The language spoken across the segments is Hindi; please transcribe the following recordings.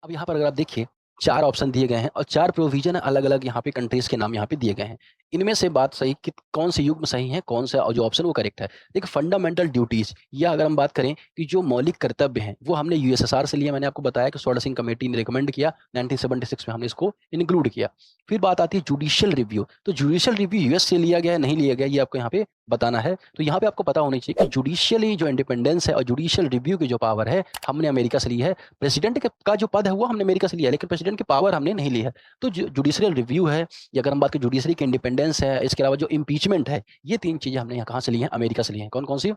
अब यहाँ पर अगर आप देखिए 4 ऑप्शन दिए गए हैं और 4 प्रोविज़न अलग-अलग यहाँ पे कंट्रीज़ के नाम यहाँ पे दिए गए हैं। इनमें से बात सही कि कौन से युग्म सही है, कौन सा जो ऑप्शन वो करेक्ट है। देखिए फंडामेंटल ड्यूटीज़ या अगर हम बात करें कि जो मौलिक कर्तव्य हैं, वो हमने यूएसएसआर से लिया। मैंने आपको बताया कि स्वर्ण सिंह कमेटी ने रिकमेंड किया, 1976 में हमने इसको इंक्लूड किया। फिर बात आती है जुडिशियल रिव्यू, तो जुडिशियल रिव्यू यूएस से लिया गया है, नहीं लिया गया, ये आपको यहाँ पे बताना है। तो यहाँ पे आपको पता होनी चाहिए कि जुडिशियली जो इंडिपेंडेंस है और जुडिशियल रिव्यू की जो पावर है, हमने अमेरिका से ली है। प्रेसिडेंट का जो पद है वो हमने अमेरिका से लिया है, लेकिन प्रेसिडेंट की पावर हमने नहीं ली है। तो जुडिशियल रिव्यू है, या अगर हम बात करें जुडिशरी की इंडिपेंडेंस है, इसके अलावा जो इम्पीचमेंट है, ये 3 चीज़ें हमने यहाँ कहाँ से ली हैं? अमेरिका से ली हैं। कौन-कौन सी?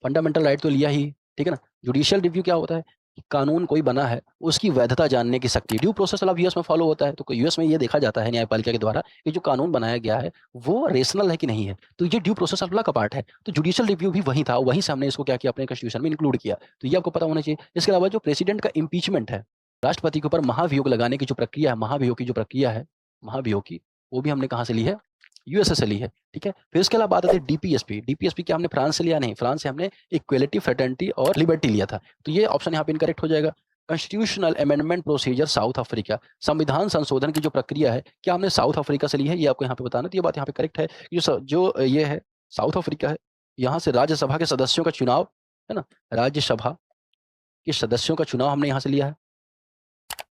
फंडामेंटल राइट तो लिया ही, ठीक है ना? जुडिशियल रिव्यू क्या होता है? कि कानून कोई बना है, उसकी वैधता जानने की शक्ति। ड्यू प्रोसेस वाला यूएस में फॉलो होता है, तो यूएस में ये देखा जाता है न्यायपालिका के द्वारा कि जो कानून बनाया गया है, वो रेशनल है कि नहीं है। तो ये ड्यू प्रोसेस वाला का पार्ट है। तो जुडिशियल रिव्यू भी वही था, वहीं से हमने इसको क्या किया, अपने कॉन्स्टिट्यूशन में इंक्लूड किया। तो ये आपको पता होना चाहिए। इसके अलावा जो प्रेसिडेंट का इम्पीचमेंट है, राष्ट्रपति के ऊपर महाभियोग लगाने की जो प्रक्रिया है, महाभियोग की जो प्रक्रिया है, महाभियोग की, वो भी हमने कहाँ से ली है? यूएसए से ली है, ठीक है? फिर इसके अलावा बात आती है डीपीएसपी। डीपीएसपी क्या हमने फ्रांस से लिया? नहीं, फ्रांस से हमने इक्वालिटी, फ्रेटर्निटी और लिबर्टी लिया था। तो ये ऑप्शन यहाँ पे इनकरेक्ट हो जाएगा। Constitutional amendment procedure south Africa, संविधान संशोधन की जो प्रक्रिया है, क्या हमने साउथ अफ्रीका से ली है? ये आपको यहाँ पे बताना है, तो ये बात यहाँ पे करेक्ट है। ये है साउथ अफ्रीका है, यहाँ से राज्यसभा के सदस्यों का चुनाव, है ना? राज्यसभा के सदस्यों का चुनाव हमने यहाँ से लिया है।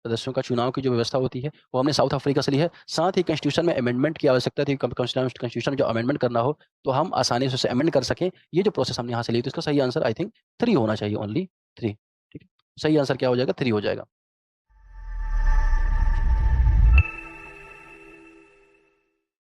सदस्यों का चुनाव की जो व्यवस्था होती है, वो हमने साउथ अफ्रीका से ली है। साथ ही कॉन्स्टिट्यूशन में अमेंडमेंट की आवश्यकता थी, कॉन्स्टिट्यूशन में जो अमेंडमेंट करना हो, तो हम आसानी से उसे अमेंड कर सकें। ये जो प्रोसेस हमने यहाँ से ली, तो इसका सही आंसर आई थिंक 3 होना चाहिए, ओनली 3, ठीक है? सही आंसर क्या हो जाएगा? 3 हो जाएगा।